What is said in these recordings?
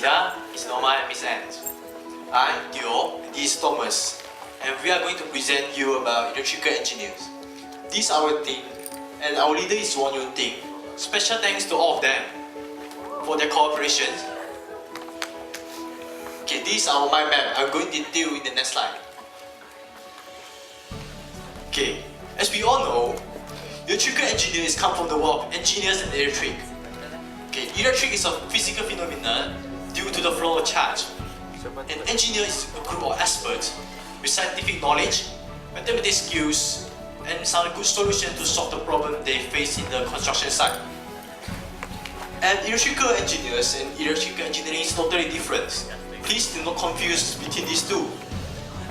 Ida, Miss Norma and Miss Anne. I'm Theo and this is Thomas, and we are going to present you about electrical engineers. This is our team and our leader is Won Yun Ting. Special thanks to all of them for their cooperation. Okay, this is our mind map. I'm going to detail in the next slide. Okay, as we all know, electrical engineers come from the world of engineers and electric. Okay, electric is a physical phenomenon due to the flow of charge. An engineer is a group of experts with scientific knowledge, mathematical skills, and some good solutions to solve the problem they face in the construction site. And electrical engineers and electrical engineering is totally different. Please do not confuse between these two.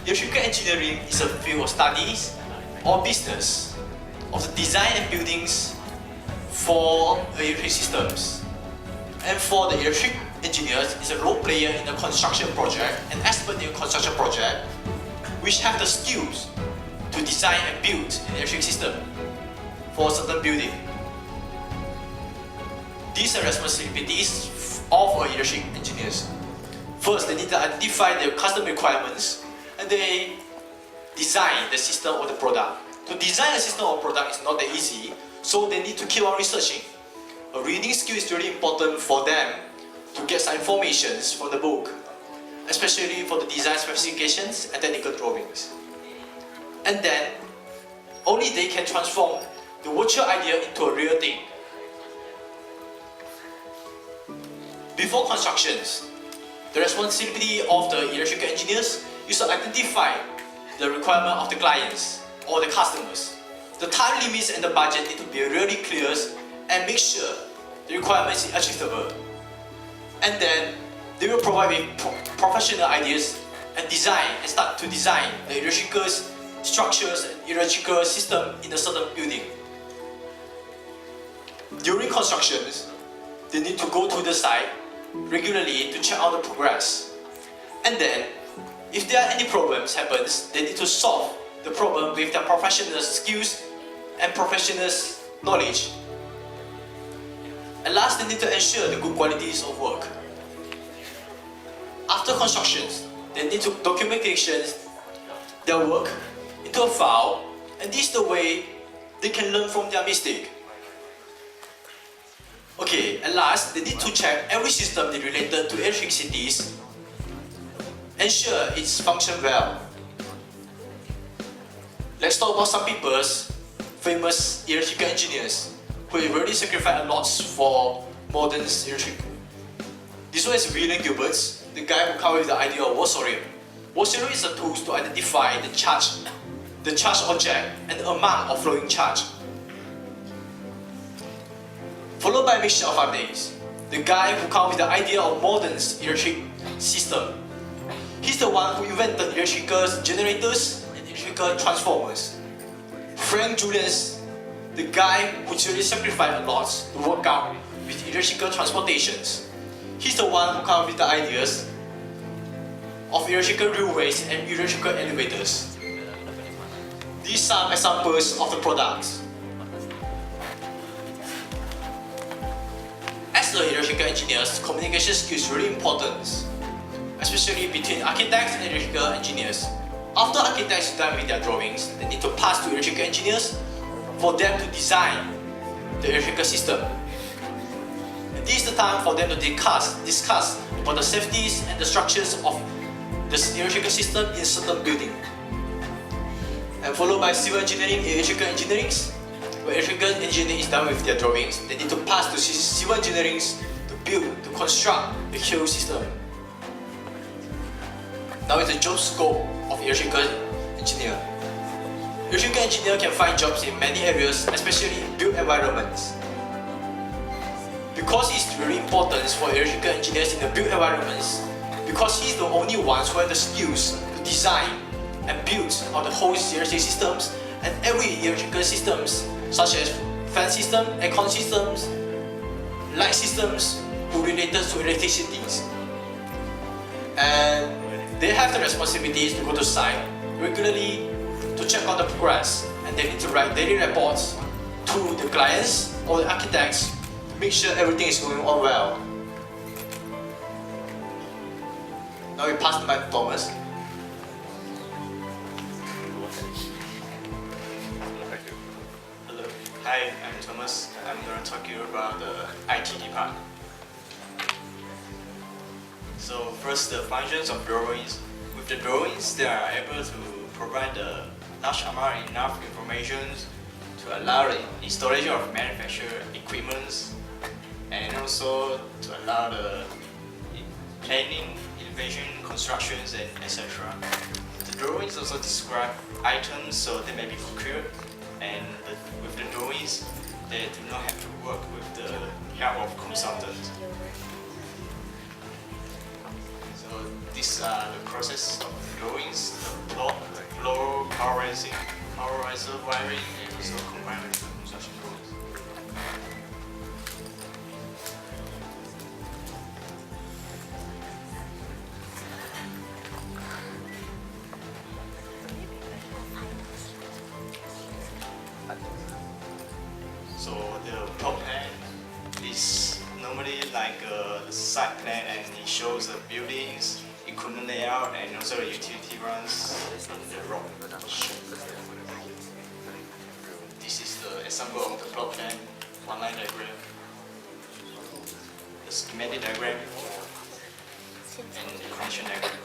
Electrical engineering is a field of studies or business of the design and buildings for electric systems. And for the electric engineers, is a role player in the construction project, an expert in a construction project, which have the skills to design and build an electric system for a certain building. These are responsibilities of electric engineers. First, they need to identify their customer requirements and they design the system or the product. To design a system or product is not that easy, so they need to keep on researching. A reading skill is really important for them to get some information from the book, especially for the design specifications and technical drawings. And then, only they can transform the virtual idea into a real thing. Before constructions, the responsibility of the electrical engineers is to identify the requirement of the clients or the customers. The time limits and the budget need to be really clear and make sure the requirements are achievable. And then they will provide with professional ideas and start to design the electrical structures and electrical system in a certain building. During constructions, they need to go to the site regularly to check out the progress. And then, if there are any problems happens, they need to solve the problem with their professional skills and professional knowledge. And last, they need to ensure the good qualities of work. After constructions, they need to documentation their work into a file, and this is the way they can learn from their mistake. Okay, and last, they need to check every system related to electricities, ensure it's function well. Let's talk about some people's famous electrical engineers who really sacrifice a lot for modern electric. This one is William Gilbert, the guy who came up with the idea of Wassorium. Wassorium is a tool to identify the charge object and the amount of flowing charge. Followed by Michel Fnbe, the guy who came up with the idea of modern electric system. He's the one who invented electrical generators and electrical transformers. Frank Julius, the guy who really sacrificed a lot to work out with electrical transportations. He's the one who came up with the ideas of electrical railways and electrical elevators. These are some examples of the products. As the electrical engineers, communication skills are really important, especially between architects and electrical engineers. After architects are done with their drawings, they need to pass to electrical engineers for them to design the electrical system. And this is the time for them to discuss about the safeties and the structures of the electrical system in a certain building. And followed by civil engineering and electrical engineering. When electrical engineering is done with their drawings, they need to pass to civil engineering to construct the whole system. Now it's the job scope of electrical engineer. Electrical engineer can find jobs in many areas, especially in built environments. Because it's very important for electrical engineers in the built environments, because he's the only ones who have the skills to design and build all the whole electric systems and every electrical systems, such as fan system, aircon systems, light systems, who related to electricity. And they have the responsibilities to go to site regularly to check out the progress, and they need to write daily reports to the clients or the architects to make sure everything is going on well. Now we pass the mic to Thomas. Hello. Hi, I'm Thomas. I'm going to talk to you about the IT department. So first, the functions of drawings. With the drawings, they are able to provide a large amount enough information to allow the installation of manufactured equipment and also to allow the planning, innovation, constructions, and etc. The drawings also describe items so they may be procured, and with the drawings, they do not have to work with the help of consultants. So these are the process of drawings: the plot, floor, power raising, power riser, wiring, and also combined with the construction drawings. So the plot plan is normally like a site plan, and it shows the buildings, equipment layout, and also the utility runs in the road. This is the example of the plot plan, one line diagram, the schematic diagram, and the connection diagram.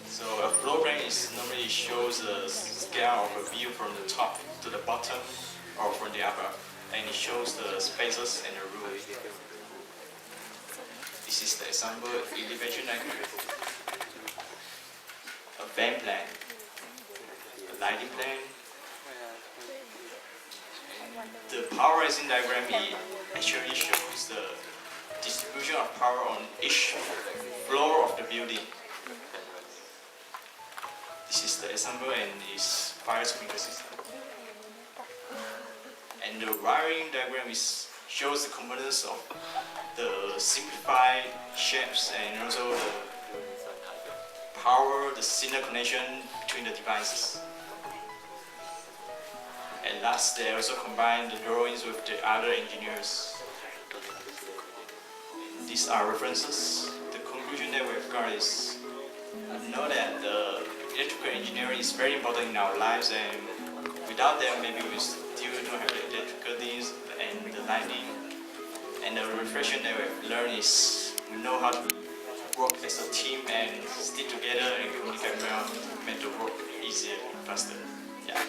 So a floor plan is normally shows the scale of a view from the top to the bottom or from the upper, and it shows the spaces and the roof. This is the example elevation diagram, a van plan, a lighting plan. And the power raising diagram actually shows the distribution of power on each floor of the building. This is the example and its fire sprinkler system. And the wiring diagram shows the components of the simplified shapes and also the power, the signal connection between the devices. And last, they also combine the drawings with the other engineers. And these are references. The conclusion that we've got is we know that the electrical engineering is very important in our lives, and without them, maybe we still don't have the electrical things and the lighting. And the reflection that we've learned is we know how to work as a team and stick together and communicate well to make the work easier and faster. Yeah.